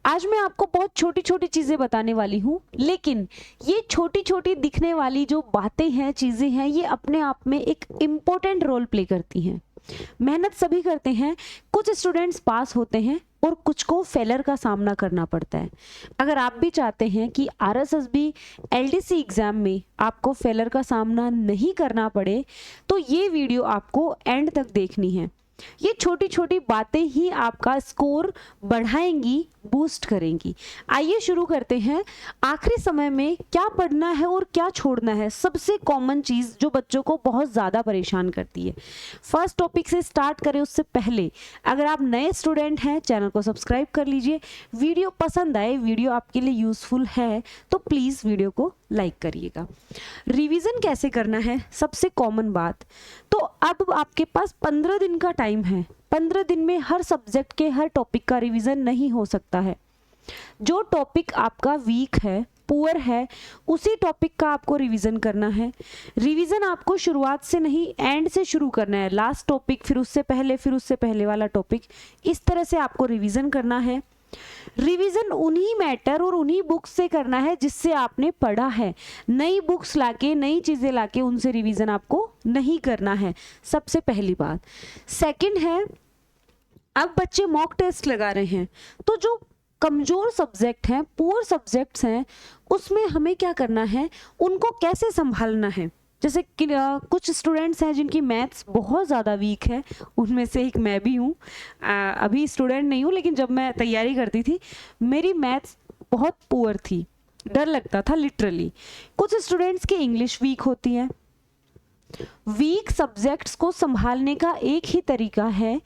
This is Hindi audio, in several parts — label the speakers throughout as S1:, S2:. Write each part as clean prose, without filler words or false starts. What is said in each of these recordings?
S1: आज मैं आपको बहुत छोटी छोटी चीज़ें बताने वाली हूँ, लेकिन ये छोटी छोटी दिखने वाली जो बातें हैं, चीज़ें हैं, ये अपने आप में एक इम्पोर्टेंट रोल प्ले करती हैं। मेहनत सभी करते हैं, कुछ स्टूडेंट्स पास होते हैं और कुछ को फेलर का सामना करना पड़ता है। अगर आप भी चाहते हैं कि आरएसएसबी एलडीसी एग्ज़ाम में आपको फेलर का सामना नहीं करना पड़े, तो ये वीडियो आपको एंड तक देखनी है। ये छोटी छोटी बातें ही आपका स्कोर बढ़ाएंगी, बूस्ट करेंगी। आइए शुरू करते हैं। आखिरी समय में क्या पढ़ना है और क्या छोड़ना है, सबसे कॉमन चीज़ जो बच्चों को बहुत ज़्यादा परेशान करती है। फर्स्ट टॉपिक से स्टार्ट करें उससे पहले अगर आप नए स्टूडेंट हैं, चैनल को सब्सक्राइब कर लीजिए। वीडियो पसंद आए, वीडियो आपके लिए यूज़फुल है तो प्लीज़ वीडियो को लाइक करिएगा। रिवीजन कैसे करना है, सबसे कॉमन बात। तो अब आपके पास 15 दिन का टाइम है। 15 दिन में हर सब्जेक्ट के हर टॉपिक का रिवीजन नहीं हो सकता है। जो टॉपिक आपका वीक है, पुअर है, उसी टॉपिक का आपको रिवीजन करना है। रिवीजन आपको शुरुआत से नहीं, एंड से शुरू करना है। लास्ट टॉपिक, फिर उससे पहले, फिर उससे पहले वाला टॉपिक, इस तरह से आपको रिवीजन करना है। रिवीजन उन्हीं मैटर और उन्हीं बुक्स से करना है जिससे आपने पढ़ा है। नई बुक्स लाके, नई चीज़ें लाके उनसे रिवीजन आपको नहीं करना है, सबसे पहली बात। सेकंड है, अब बच्चे मॉक टेस्ट लगा रहे हैं, तो जो कमज़ोर सब्जेक्ट हैं, पुअर सब्जेक्ट्स हैं, उसमें हमें क्या करना है, उनको कैसे संभालना है। जैसे कि कुछ स्टूडेंट्स हैं जिनकी मैथ्स बहुत ज़्यादा वीक है, उनमें से एक मैं भी हूँ। अभी स्टूडेंट नहीं हूँ, लेकिन जब मैं तैयारी करती थी मेरी मैथ्स बहुत पुअर थी, डर लगता था लिटरली। कुछ स्टूडेंट्स की इंग्लिश वीक होती है। वीक सब्जेक्ट्स को संभालने का एक ही तरीका है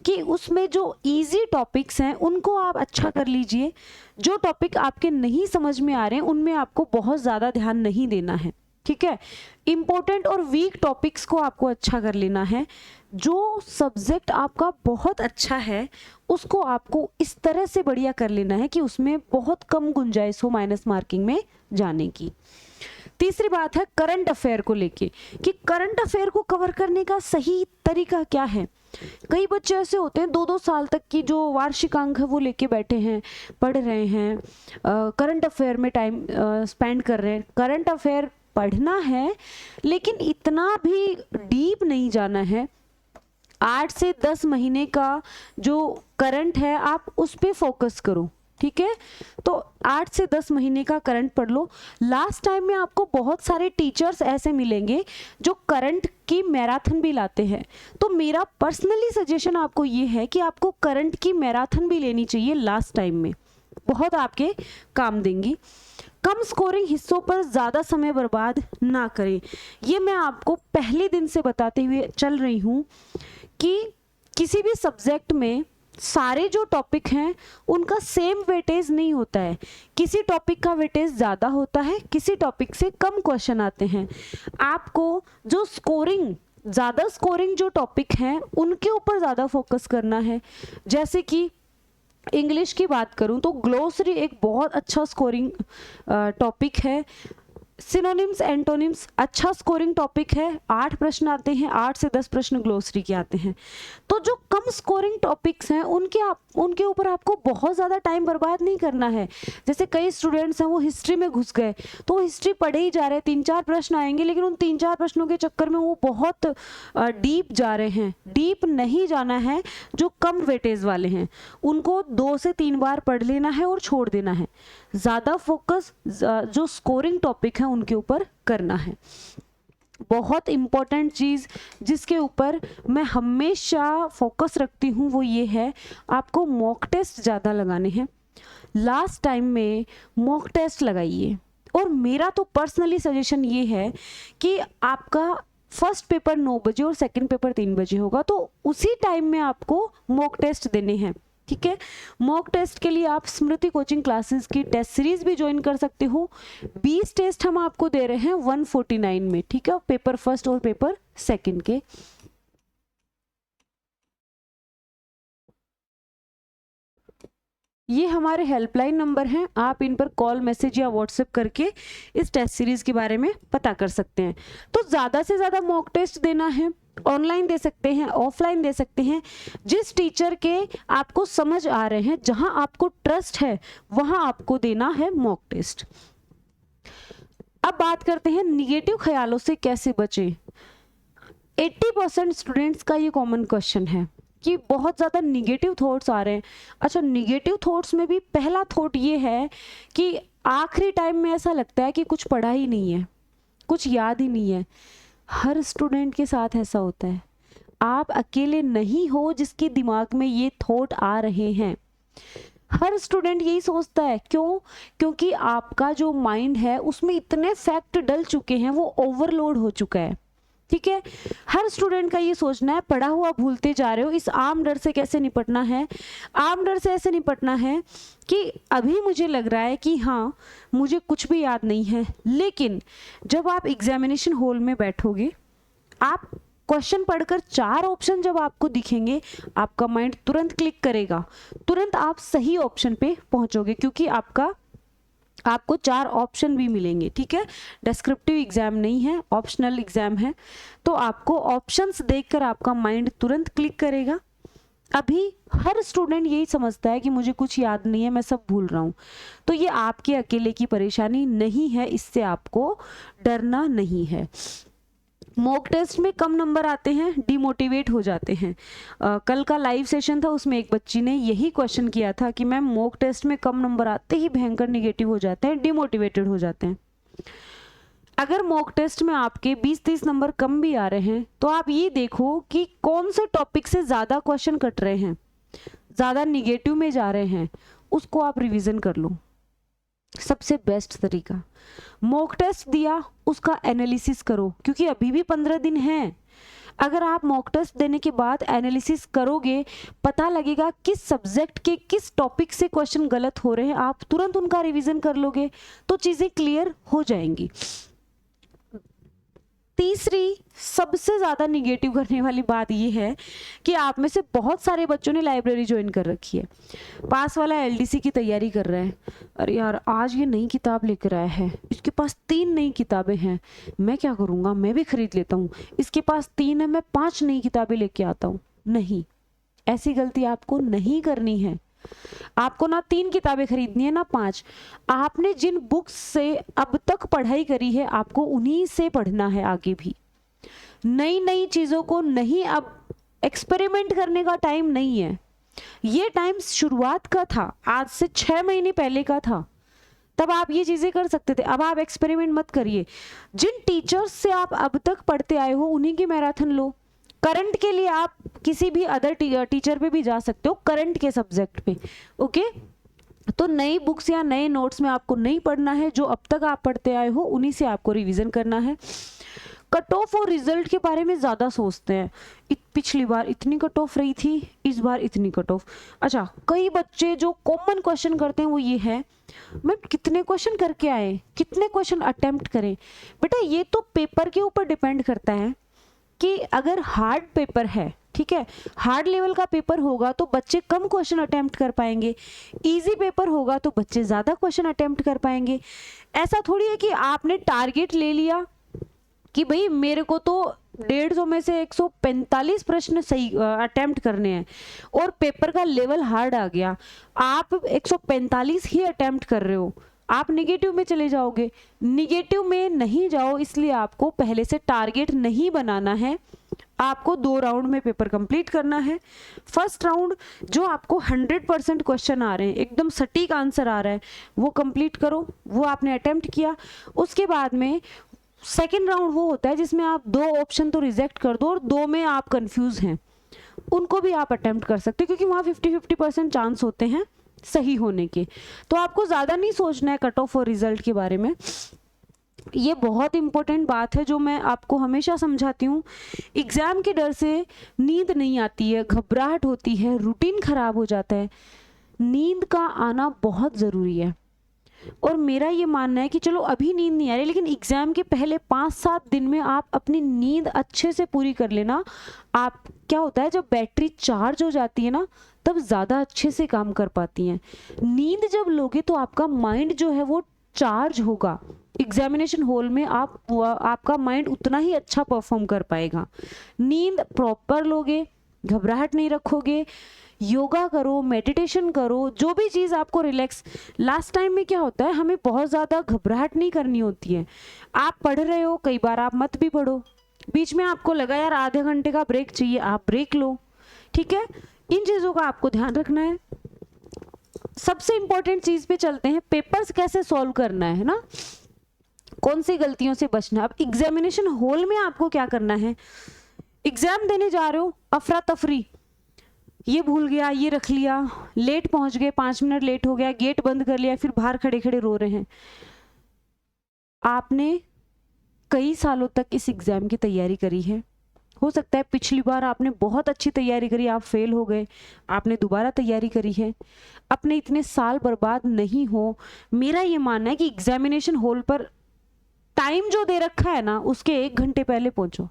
S1: कि उसमें जो इजी टॉपिक्स हैं उनको आप अच्छा कर लीजिए। जो टॉपिक आपके नहीं समझ में आ रहे हैं उनमें आपको बहुत ज़्यादा ध्यान नहीं देना है, ठीक है। इम्पोर्टेंट और वीक टॉपिक्स को आपको अच्छा कर लेना है। जो सब्जेक्ट आपका बहुत अच्छा है उसको आपको इस तरह से बढ़िया कर लेना है कि उसमें बहुत कम गुंजाइश हो माइनस मार्किंग में जाने की। तीसरी बात है करंट अफेयर को लेके, कि करंट अफेयर को कवर करने का सही तरीका क्या है। कई बच्चे ऐसे होते हैं 2-2 साल तक की जो वार्षिक अंक है वो लेके बैठे हैं, पढ़ रहे हैं, करंट अफेयर में टाइम स्पेंड कर रहे हैं। करंट अफेयर पढ़ना है, लेकिन इतना भी डीप नहीं जाना है। 8 से 10 महीने का जो करंट है आप उस पर फोकस करो, ठीक है। तो 8 से 10 महीने का करंट पढ़ लो। लास्ट टाइम में आपको बहुत सारे टीचर्स ऐसे मिलेंगे जो करंट की मैराथन भी लाते हैं। तो मेरा पर्सनली सजेशन आपको ये है कि आपको करंट की मैराथन भी लेनी चाहिए लास्ट टाइम में, बहुत आपके काम देंगी। कम स्कोरिंग हिस्सों पर ज़्यादा समय बर्बाद ना करें। ये मैं आपको पहले दिन से बताते हुए चल रही हूँ कि किसी भी सब्जेक्ट में सारे जो टॉपिक हैं उनका सेम वेटेज नहीं होता है। किसी टॉपिक का वेटेज ज़्यादा होता है, किसी टॉपिक से कम क्वेश्चन आते हैं। आपको जो ज़्यादा स्कोरिंग जो टॉपिक हैं उनके ऊपर ज़्यादा फोकस करना है। जैसे कि इंग्लिश की बात करूं तो ग्लोसरी एक बहुत अच्छा स्कोरिंग टॉपिक है। सिनोनिम्स, एंटोनिम्स अच्छा स्कोरिंग टॉपिक है। 8 प्रश्न आते हैं, 8 से 10 प्रश्न ग्लोसरी के आते हैं। तो जो कम स्कोरिंग टॉपिक्स हैं उनके ऊपर आपको बहुत ज़्यादा टाइम बर्बाद नहीं करना है। जैसे कई स्टूडेंट्स हैं वो हिस्ट्री में घुस गए, तो वो हिस्ट्री पढ़े ही जा रहे हैं, 3-4 प्रश्न आएंगे, लेकिन उन 3-4 प्रश्नों के चक्कर में वो बहुत डीप जा रहे हैं। डीप नहीं जाना है। जो कम वेटेज वाले हैं उनको 2 से 3 बार पढ़ लेना है और छोड़ देना है। ज़्यादा फोकस जो स्कोरिंग टॉपिक है उनके ऊपर करना है। बहुत इम्पॉर्टेंट चीज़ जिसके ऊपर मैं हमेशा फोकस रखती हूँ वो ये है, आपको मॉक टेस्ट ज़्यादा लगाने हैं। लास्ट टाइम में मॉक टेस्ट लगाइए। और मेरा तो पर्सनली सजेशन ये है कि आपका फर्स्ट पेपर 9 बजे और सेकंड पेपर 3 बजे होगा, तो उसी टाइम में आपको मॉक टेस्ट देने हैं, ठीक है। मॉक टेस्ट के लिए आप स्मृति कोचिंग क्लासेस की टेस्ट सीरीज भी ज्वाइन कर सकते हो। 20 टेस्ट हम आपको दे रहे हैं 149 में, ठीक है, पेपर फर्स्ट और पेपर सेकंड के। ये हमारे हेल्पलाइन नंबर हैं, आप इन पर कॉल, मैसेज या व्हाट्सएप करके इस टेस्ट सीरीज के बारे में पता कर सकते हैं। तो ज़्यादा से ज़्यादा मॉक टेस्ट देना है। ऑनलाइन दे सकते हैं, ऑफलाइन दे सकते हैं, जिस टीचर के आपको समझ आ रहे हैं, जहां आपको ट्रस्ट है वहां आपको देना है मॉक टेस्ट। अब बात करते हैं निगेटिव ख्यालों से कैसे बचें। 80% स्टूडेंट्स का ये कॉमन क्वेश्चन है कि बहुत ज़्यादा निगेटिव थॉट्स आ रहे हैं। अच्छा, निगेटिव थॉट्स में भी पहला थॉट ये है कि आखिरी टाइम में ऐसा लगता है कि कुछ पढ़ा ही नहीं है, कुछ याद ही नहीं है। हर स्टूडेंट के साथ ऐसा होता है, आप अकेले नहीं हो जिसके दिमाग में ये थॉट आ रहे हैं। हर स्टूडेंट यही सोचता है, क्यों? क्योंकि आपका जो माइंड है उसमें इतने फैक्ट डल चुके हैं, वो ओवरलोड हो चुका है। ठीक है, हर स्टूडेंट का ये सोचना है, पढ़ा हुआ भूलते जा रहे हो। इस आम डर से कैसे निपटना है? आम डर से ऐसे निपटना है कि अभी मुझे लग रहा है कि हाँ मुझे कुछ भी याद नहीं है, लेकिन जब आप एग्जामिनेशन हॉल में बैठोगे, आप क्वेश्चन पढ़कर 4 ऑप्शन जब आपको दिखेंगे, आपका माइंड तुरंत क्लिक करेगा, तुरंत आप सही ऑप्शन पे पहुंचोगे, क्योंकि आपको 4 ऑप्शन भी मिलेंगे। ठीक है, डिस्क्रिप्टिव एग्जाम नहीं है, ऑप्शनल एग्जाम है, तो आपको ऑप्शंस देखकर आपका माइंड तुरंत क्लिक करेगा। अभी हर स्टूडेंट यही समझता है कि मुझे कुछ याद नहीं है, मैं सब भूल रहा हूँ। तो ये आपके अकेले की परेशानी नहीं है, इससे आपको डरना नहीं है। मॉक टेस्ट में कम नंबर आते हैं, डिमोटिवेट हो जाते हैं। कल का लाइव सेशन था, उसमें एक बच्ची ने यही क्वेश्चन किया था कि मैम मॉक टेस्ट में कम नंबर आते ही भयंकर निगेटिव हो जाते हैं, डिमोटिवेटेड हो जाते हैं। अगर मॉक टेस्ट में आपके 20-30 नंबर कम भी आ रहे हैं, तो आप ये देखो कि कौन से टॉपिक से ज़्यादा क्वेश्चन कट रहे हैं, ज़्यादा निगेटिव में जा रहे हैं, उसको आप रिवीजन कर लो। सबसे बेस्ट तरीका, मॉक टेस्ट दिया उसका एनालिसिस करो, क्योंकि अभी भी 15 दिन हैं। अगर आप मॉक टेस्ट देने के बाद एनालिसिस करोगे, पता लगेगा किस सब्जेक्ट के किस टॉपिक से क्वेश्चन गलत हो रहे हैं, आप तुरंत उनका रिवीजन कर लोगे तो चीज़ें क्लियर हो जाएंगी। तीसरी सबसे ज़्यादा निगेटिव करने वाली बात यह है कि आप में से बहुत सारे बच्चों ने लाइब्रेरी ज्वाइन कर रखी है, पास वाला एलडीसी की तैयारी कर रहा है, अरे यार आज ये नई किताब लेकर आया है, इसके पास 3 नई किताबें हैं, मैं क्या करूँगा, मैं भी खरीद लेता हूँ, इसके पास 3 है, मैं 5 नई किताबें लेके आता हूँ। नहीं, ऐसी गलती आपको नहीं करनी है। आपको ना 3 किताबें खरीदनी है ना 5। आपने जिन बुक्स से अब तक पढ़ाई करी है, आपको उन्हीं से पढ़ना है आगे भी। नई नई चीज़ों को नहीं, अब एक्सपेरिमेंट करने का टाइम नहीं है। ये टाइम शुरुआत का था, आज से 6 महीने पहले का था, तब आप ये चीज़ें कर सकते थे। अब आप एक्सपेरिमेंट मत करिए। जिन टीचर्स से आप अब तक पढ़ते आए हो उन्हीं की मैराथन लो। करंट के लिए आप किसी भी अदर टीचर पे भी जा सकते हो, करंट के सब्जेक्ट पे। ओके, तो नई बुक्स या नए नोट्स में आपको नहीं पढ़ना है, जो अब तक आप पढ़ते आए हो उन्हीं से आपको रिवीजन करना है। कट ऑफ और रिजल्ट के बारे में ज़्यादा सोचते हैं, पिछली बार इतनी कट ऑफ रही थी, इस बार इतनी कट ऑफ। अच्छा, कई बच्चे जो कॉमन क्वेश्चन करते हैं वो ये है, मैम कितने क्वेश्चन करके आए, कितने क्वेश्चन अटेम्प्ट करें। बेटा ये तो पेपर के ऊपर डिपेंड करता है कि अगर हार्ड पेपर है, ठीक है, हार्ड लेवल का पेपर होगा तो बच्चे कम क्वेश्चन अटेम्प्ट कर पाएंगे, इजी पेपर होगा तो बच्चे ज़्यादा क्वेश्चन अटेम्प्ट कर पाएंगे। ऐसा थोड़ी है कि आपने टारगेट ले लिया कि भाई मेरे को तो 150 में से 145 प्रश्न सही अटेम्प्ट करने हैं और पेपर का लेवल हार्ड आ गया, आप 145 ही अटेम्प्ट कर रहे हो, आप निगेटिव में चले जाओगे। निगेटिव में नहीं जाओ, इसलिए आपको पहले से टारगेट नहीं बनाना है। आपको 2 राउंड में पेपर कंप्लीट करना है। फर्स्ट राउंड जो आपको 100% क्वेश्चन आ रहे हैं, एकदम सटीक आंसर आ रहा है, वो कंप्लीट करो, वो आपने अटेम्प्ट किया। उसके बाद में सेकेंड राउंड वो होता है जिसमें आप 2 ऑप्शन तो रिजेक्ट कर दो और 2 में आप कंफ्यूज हैं, उनको भी आप अटेम्प्ट कर सकते हो, क्योंकि वहाँ 50-50% चांस होते हैं सही होने के। तो आपको ज़्यादा नहीं सोचना है कट ऑफ और रिजल्ट के बारे में। ये बहुत इंपॉर्टेंट बात है जो मैं आपको हमेशा समझाती हूँ। एग्ज़ाम के डर से नींद नहीं आती है, घबराहट होती है, रूटीन ख़राब हो जाता है। नींद का आना बहुत ज़रूरी है और मेरा ये मानना है कि चलो अभी नींद नहीं आ रही, लेकिन एग्ज़ाम के पहले 5-7 दिन में आप अपनी नींद अच्छे से पूरी कर लेना। आप क्या होता है, जब बैटरी चार्ज हो जाती है ना, तब ज़्यादा अच्छे से काम कर पाती हैं। नींद जब लोगे तो आपका माइंड जो है वो चार्ज होगा, एग्जामिनेशन हॉल में आपका माइंड उतना ही अच्छा परफॉर्म कर पाएगा। नींद प्रॉपर लोगे, घबराहट नहीं रखोगे, योगा करो, मेडिटेशन करो, जो भी चीज़ आपको रिलैक्स। लास्ट टाइम में क्या होता है, हमें बहुत ज़्यादा घबराहट नहीं करनी होती है। आप पढ़ रहे हो, कई बार आप मत भी पढ़ो, बीच में आपको लगा यार आधे घंटे का ब्रेक चाहिए, आप ब्रेक लो, ठीक है। इन चीज़ों का आपको ध्यान रखना है। सबसे इंपॉर्टेंट चीज़ पे चलते हैं, पेपर्स कैसे सॉल्व करना है ना, कौन सी गलतियों से बचना। अब एग्जामिनेशन हॉल में आपको क्या करना है, एग्जाम देने जा रहे हो, अफरा तफरी, ये भूल गया, ये रख लिया, लेट पहुंच गए, 5 मिनट लेट हो गया, गेट बंद कर लिया, फिर बाहर खड़े खड़े रो रहे हैं। आपने कई सालों तक इस एग्जाम की तैयारी करी है, हो सकता है पिछली बार आपने बहुत अच्छी तैयारी करी, आप फेल हो गए, आपने दोबारा तैयारी करी है, अपने इतने साल बर्बाद नहीं हो। मेरा ये मानना है कि एग्जामिनेशन हॉल पर टाइम जो दे रखा है ना, उसके 1 घंटे पहले पहुंचो।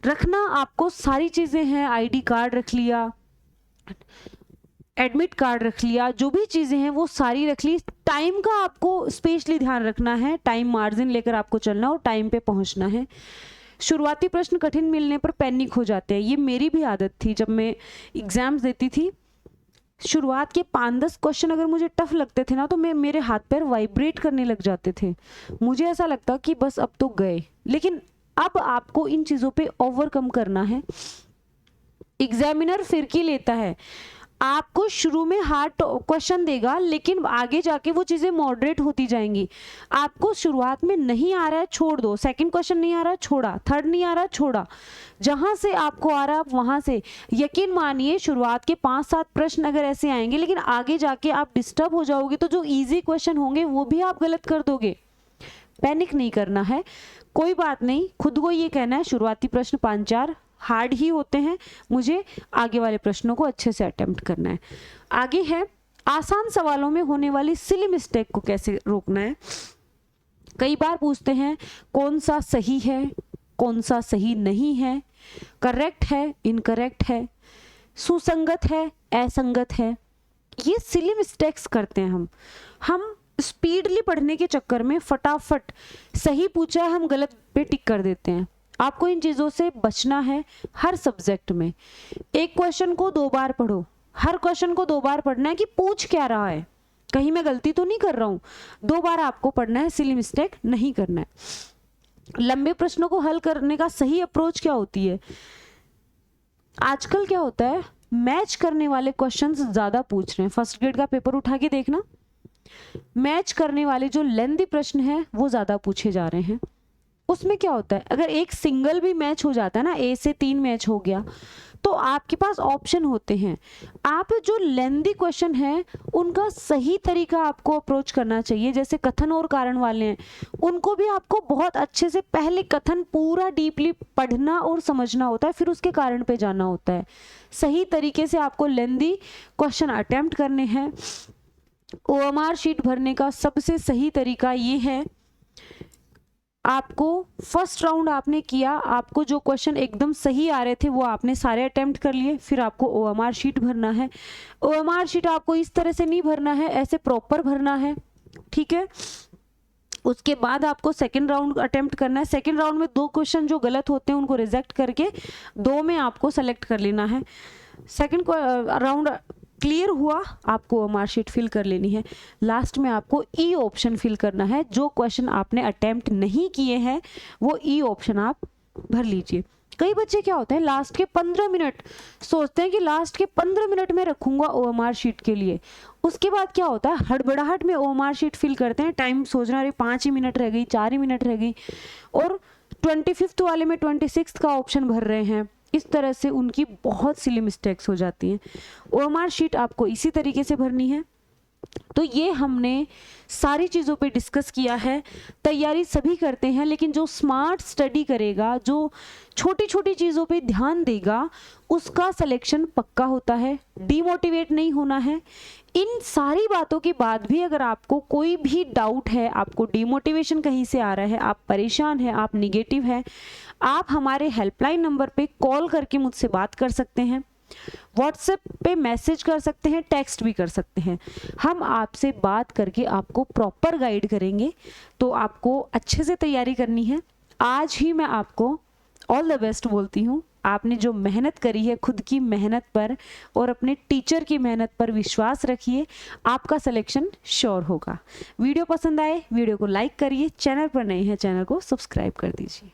S1: रखना आपको सारी चीजें हैं, आईडी कार्ड रख लिया, एडमिट कार्ड रख लिया, जो भी चीजें हैं वो सारी रख ली। टाइम का आपको स्पेशली ध्यान रखना है, टाइम मार्जिन लेकर आपको चलना और टाइम पे पहुंचना है। शुरुआती प्रश्न कठिन मिलने पर पैनिक हो जाते हैं, ये मेरी भी आदत थी जब मैं एग्जाम्स देती थी। शुरुआत के 5-10 क्वेश्चन अगर मुझे टफ लगते थे ना, तो मेरे हाथ पैर वाइब्रेट करने लग जाते थे, मुझे ऐसा लगता कि बस अब तो गए। लेकिन अब आपको इन चीज़ों पे ओवरकम करना है। एग्जामिनर फिरकी लेता है, आपको शुरू में हार्ड क्वेश्चन देगा, लेकिन आगे जाके वो चीज़ें मॉडरेट होती जाएंगी। आपको शुरुआत में नहीं आ रहा है, छोड़ दो, सेकंड क्वेश्चन नहीं आ रहा है, छोड़ा, थर्ड नहीं आ रहा है, छोड़ा, जहां से आपको आ रहा है वहां से। यकीन मानिए शुरुआत के 5-7 प्रश्न अगर ऐसे आएंगे, लेकिन आगे जाके आप डिस्टर्ब हो जाओगे, तो जो ईजी क्वेश्चन होंगे वो भी आप गलत कर दोगे। पैनिक नहीं करना है, कोई बात नहीं, खुद को ये कहना है शुरुआती प्रश्न 5-4 हार्ड ही होते हैं, मुझे आगे वाले प्रश्नों को अच्छे से अटेम्प्ट करना है। आगे है आसान सवालों में होने वाली सिली मिस्टेक को कैसे रोकना है। कई बार पूछते हैं कौन सा सही है, कौन सा सही नहीं है, करेक्ट है, इनकरेक्ट है, सुसंगत है, असंगत है। ये सिली मिस्टेक्स करते हैं हम स्पीडली पढ़ने के चक्कर में फटाफट सही पूछा है हम गलत पे टिक कर देते हैं। आपको इन चीज़ों से बचना है। हर सब्जेक्ट में एक क्वेश्चन को 2 बार पढ़ो, हर क्वेश्चन को 2 बार पढ़ना है कि पूछ क्या रहा है, कहीं मैं गलती तो नहीं कर रहा हूँ। 2 बार आपको पढ़ना है, सिली मिस्टेक नहीं करना है। लंबे प्रश्नों को हल करने का सही अप्रोच क्या होती है। आजकल क्या होता है, मैच करने वाले क्वेश्चंस ज़्यादा पूछ रहे हैं। फर्स्ट ग्रेड का पेपर उठा के देखना, मैच करने वाले जो लेंथी प्रश्न हैं वो ज़्यादा पूछे जा रहे हैं। उसमें क्या होता है, अगर एक सिंगल भी मैच हो जाता है ना, A से 3 मैच हो गया, तो आपके पास ऑप्शन होते हैं। आप जो लेंथी क्वेश्चन है उनका सही तरीका आपको अप्रोच करना चाहिए। जैसे कथन और कारण वाले हैं, उनको भी आपको बहुत अच्छे से पहले कथन पूरा डीपली पढ़ना और समझना होता है, फिर उसके कारण पे जाना होता है। सही तरीके से आपको लेंथी क्वेश्चन अटेम्प्ट करने हैं। OMR शीट भरने का सबसे सही तरीका ये है, आपको फर्स्ट राउंड आपने किया, आपको जो क्वेश्चन एकदम सही आ रहे थे वो आपने सारे अटेम्प्ट कर लिए, फिर आपको OMR शीट भरना है। OMR शीट आपको इस तरह से नहीं भरना है, ऐसे प्रॉपर भरना है, ठीक है। उसके बाद आपको सेकंड राउंड अटेम्प्ट करना है। सेकंड राउंड में 2 क्वेश्चन जो गलत होते हैं उनको रिजेक्ट करके 2 में आपको सेलेक्ट कर लेना है। सेकंड राउंड क्लियर हुआ, आपको OMR शीट फिल कर लेनी है। लास्ट में आपको E ऑप्शन फिल करना है। जो क्वेश्चन आपने अटेम्प्ट नहीं किए हैं वो E ऑप्शन आप भर लीजिए। कई बच्चे क्या होते हैं, लास्ट के 15 मिनट सोचते हैं कि लास्ट के 15 मिनट में रखूंगा OMR शीट के लिए। उसके बाद क्या होता है, हड़बड़ाहट में OMR शीट फिल करते हैं, टाइम सोचना अरे 5 ही मिनट रह गई, 4 ही मिनट रह गई, और 25th वाले में 26th का ऑप्शन भर रहे हैं। इस तरह से उनकी बहुत सिली मिस्टेक्स हो जाती हैं। OMR शीट आपको इसी तरीके से भरनी है। तो ये हमने सारी चीज़ों पे डिस्कस किया है। तैयारी सभी करते हैं, लेकिन जो स्मार्ट स्टडी करेगा, जो छोटी छोटी चीज़ों पे ध्यान देगा, उसका सिलेक्शन पक्का होता है। डीमोटिवेट नहीं होना है। इन सारी बातों के बाद भी अगर आपको कोई भी डाउट है, आपको डीमोटिवेशन कहीं से आ रहा है, आप परेशान हैं, आप निगेटिव हैं, आप हमारे हेल्पलाइन नंबर पे कॉल करके मुझसे बात कर सकते हैं। व्हाट्सएप पे मैसेज कर सकते हैं, टेक्स्ट भी कर सकते हैं। हम आपसे बात करके आपको प्रॉपर गाइड करेंगे। तो आपको अच्छे से तैयारी करनी है। आज ही मैं आपको ऑल द बेस्ट बोलती हूँ। आपने जो मेहनत करी है खुद की मेहनत पर और अपने टीचर की मेहनत पर विश्वास रखिए, आपका सिलेक्शन श्योर होगा। वीडियो पसंद आए वीडियो को लाइक करिए, चैनल पर नए हैं चैनल को सब्सक्राइब कर दीजिए।